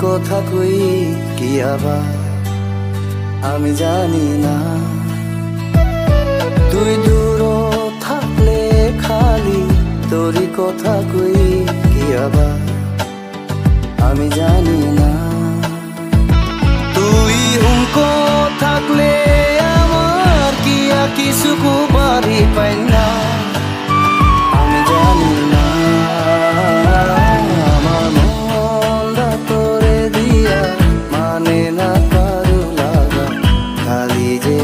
কথা কই কি আবার আমি জানি না। তুই দূর থাকলে খালি তোরই কথা কই কি আবার আমি জানি না। তুই হুমকো থাকলে আমার কি কিছু বাড়ি পাই না আমি জানি না। আমার মনটা তোরে দিয়া মানে না কারো লাগা খালি যে